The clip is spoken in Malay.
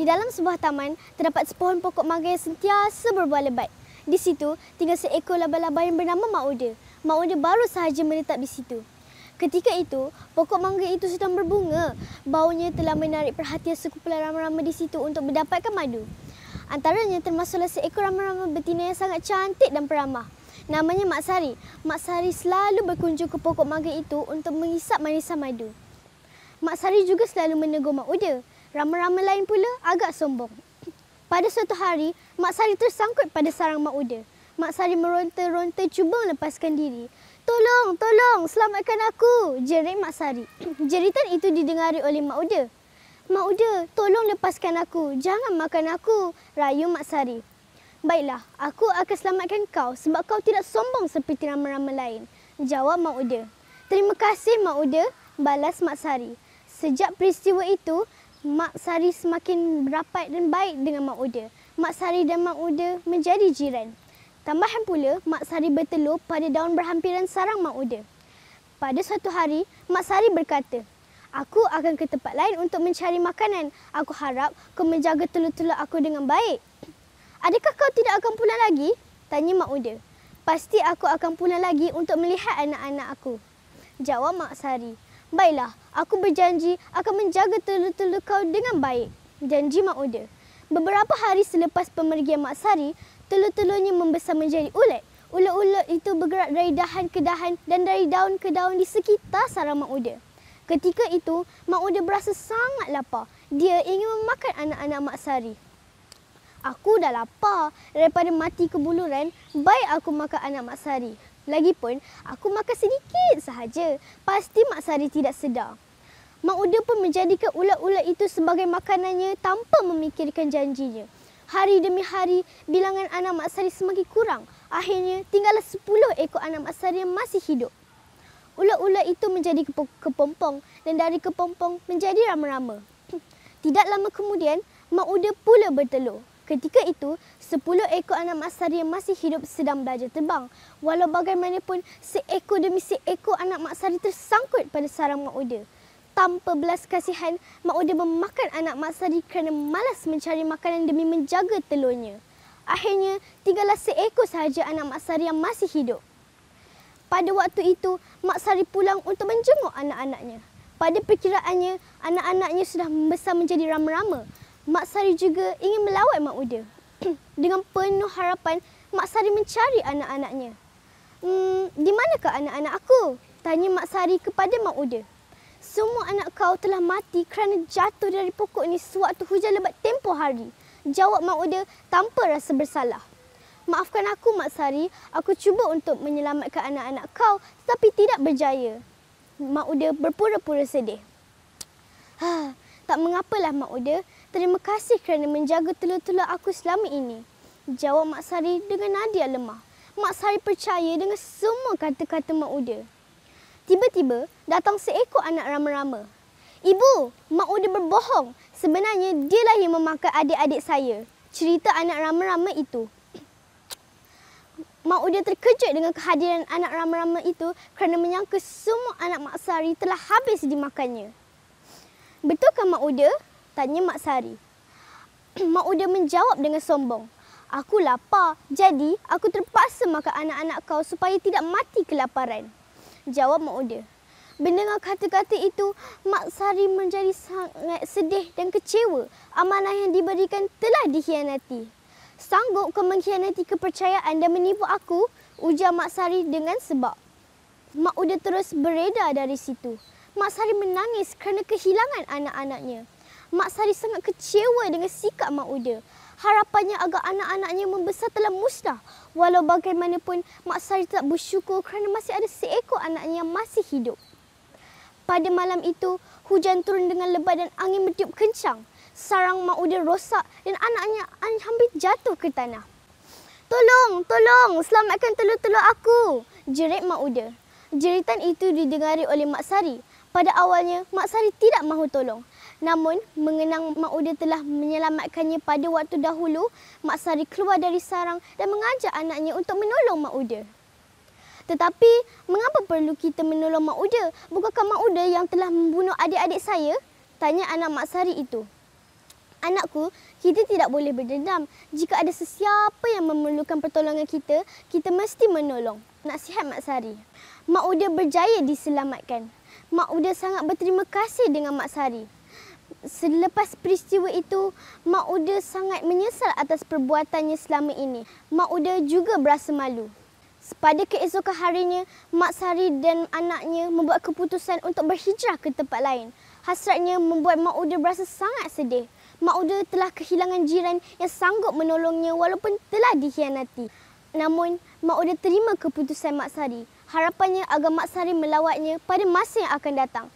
Di dalam sebuah taman, terdapat sepohon pokok mangga yang sentiasa berbuah lebat. Di situ, tinggal seekor laba-laba yang bernama Mak Uda. Mak Uda baru sahaja menetap di situ. Ketika itu, pokok mangga itu sedang berbunga. Baunya telah menarik perhatian sekumpulan rama-rama di situ untuk mendapatkan madu. Antaranya termasuklah seekor rama-rama betina yang sangat cantik dan peramah. Namanya Mak Sari. Mak Sari selalu berkunjung ke pokok mangga itu untuk menghisap manisan madu. Mak Sari juga selalu menegur Mak Uda. Rama-rama lain pula agak sombong. Pada suatu hari, Mak Sari tersangkut pada sarang Mak Uda. Mak Sari meronta-ronta cuba melepaskan diri. "Tolong, tolong, selamatkan aku!" jerit Mak Sari. Jeritan itu didengari oleh Mak Uda. "Mak Uda, tolong lepaskan aku. Jangan makan aku," rayu Mak Sari. "Baiklah, aku akan selamatkan kau sebab kau tidak sombong seperti rama-rama lain," jawab Mak Uda. "Terima kasih, Mak Uda," balas Mak Sari. Sejak peristiwa itu, Mak Sari semakin rapat dan baik dengan Mak Uda. Mak Sari dan Mak Uda menjadi jiran. Tambahan pula, Mak Sari bertelur pada daun berhampiran sarang Mak Uda. Pada suatu hari, Mak Sari berkata, "Aku akan ke tempat lain untuk mencari makanan. Aku harap kau menjaga telur-telur aku dengan baik." "Adakah kau tidak akan pulang lagi?" tanya Mak Uda. "Pasti aku akan pulang lagi untuk melihat anak-anak aku," jawab Mak Sari. "Baiklah, aku berjanji akan menjaga telur-telur kau dengan baik," janji Mak Uda. Beberapa hari selepas pemergian Mak Sari, telur-telurnya membesar menjadi ulat. Ulat-ulat itu bergerak dari dahan ke dahan dan dari daun ke daun di sekitar sarang Mak Uda. Ketika itu, Mak Uda berasa sangat lapar. Dia ingin memakan anak-anak Mak Sari. "Aku dah lapar. Daripada mati kebuluran, baik aku makan anak Mak Sari. Lagipun, aku makan sedikit sahaja. Pasti Mak Sari tidak sedar." Mak Uda pun menjadikan ulat-ulat itu sebagai makanannya tanpa memikirkan janjinya. Hari demi hari, bilangan anak Mak Sari semakin kurang. Akhirnya, tinggallah 10 ekor anak Mak Sari yang masih hidup. Ulat-ulat itu menjadi kepompong dan dari kepompong menjadi rama-rama. Tidak lama kemudian, Mak Uda pula bertelur. Ketika itu, 10 ekor anak Mak Sari yang masih hidup sedang belajar terbang. Walau bagaimanapun, seekor demi seekor anak Mak Sari tersangkut pada sarang Mak Uda. Tanpa belas kasihan, Mak Uda memakan anak Mak Sari kerana malas mencari makanan demi menjaga telurnya. Akhirnya, tinggallah seekor sahaja anak Mak Sari yang masih hidup. Pada waktu itu, Mak Sari pulang untuk menjenguk anak-anaknya. Pada perkiraannya, anak-anaknya sudah membesar menjadi rama-rama. Mak Sari juga ingin melawat Mak Uda. Dengan penuh harapan, Mak Sari mencari anak-anaknya. "Di manakah anak-anak aku?" tanya Mak Sari kepada Mak Uda. "Semua anak kau telah mati kerana jatuh dari pokok ini sewaktu hujan lebat tempoh hari," jawab Mak Uda tanpa rasa bersalah. "Maafkan aku, Mak Sari. Aku cuba untuk menyelamatkan anak-anak kau tetapi tidak berjaya." Mak Uda berpura-pura sedih. "Tak mengapalah, Mak Uda. Terima kasih kerana menjaga telur-telur aku selama ini," jawab Mak Sari dengan nada yang lemah. Mak Sari percaya dengan semua kata-kata Mak Uda. Tiba-tiba, datang seekor anak rama-rama. "Ibu, Mak Uda berbohong. Sebenarnya dialah yang memakan adik-adik saya," cerita anak rama-rama itu. Mak Uda terkejut dengan kehadiran anak rama-rama itu kerana menyangka semua anak Mak Sari telah habis dimakannya. "Betulkah, Mak Uda?" tanya Mak Sari. Mak Uda menjawab dengan sombong. "Aku lapar, jadi aku terpaksa makan anak-anak kau supaya tidak mati kelaparan," jawab Mak Uda. Mendengar kata-kata itu, Mak Sari menjadi sangat sedih dan kecewa. Amanah yang diberikan telah dikhianati. "Sanggup kau mengkhianati kepercayaan dan menipu aku?" ujar Mak Sari dengan sebab. Mak Uda terus beredar dari situ. Mak Sari menangis kerana kehilangan anak-anaknya. Mak Sari sangat kecewa dengan sikap Mak Uda. Harapannya agar anak-anaknya membesar telah musnah. Walau bagaimanapun, Mak Sari tetap bersyukur kerana masih ada seekor anaknya yang masih hidup. Pada malam itu, hujan turun dengan lebat dan angin bertiup kencang. Sarang Mak Uda rosak dan anaknya hampir jatuh ke tanah. "Tolong, tolong, selamatkan telur-telur aku," jerit Mak Uda. Jeritan itu didengari oleh Mak Sari. Pada awalnya, Mak Sari tidak mahu tolong. Namun, mengenang Mak Uda telah menyelamatkannya pada waktu dahulu, Mak Sari keluar dari sarang dan mengajak anaknya untuk menolong Mak Uda. "Tetapi, mengapa perlu kita menolong Mak Uda? Bukankah Mak Uda yang telah membunuh adik-adik saya?" tanya anak Mak Sari itu. Anakku, kita tidak boleh berdendam. Jika ada sesiapa yang memerlukan pertolongan kita, kita mesti menolong. Nasihat Mak Sari. Mak Uda berjaya diselamatkan. Mak Uda sangat berterima kasih dengan Mak Sari. Selepas peristiwa itu, Mak Uda sangat menyesal atas perbuatannya selama ini. Mak Uda juga berasa malu. Pada keesokan harinya, Mak Sari dan anaknya membuat keputusan untuk berhijrah ke tempat lain. Hasratnya membuat Mak Uda berasa sangat sedih. Mak Uda telah kehilangan jiran yang sanggup menolongnya walaupun telah dikhianati. Namun, Mak Uda terima keputusan Mak Sari. Harapannya agar Mak Sari melawatnya pada masa yang akan datang.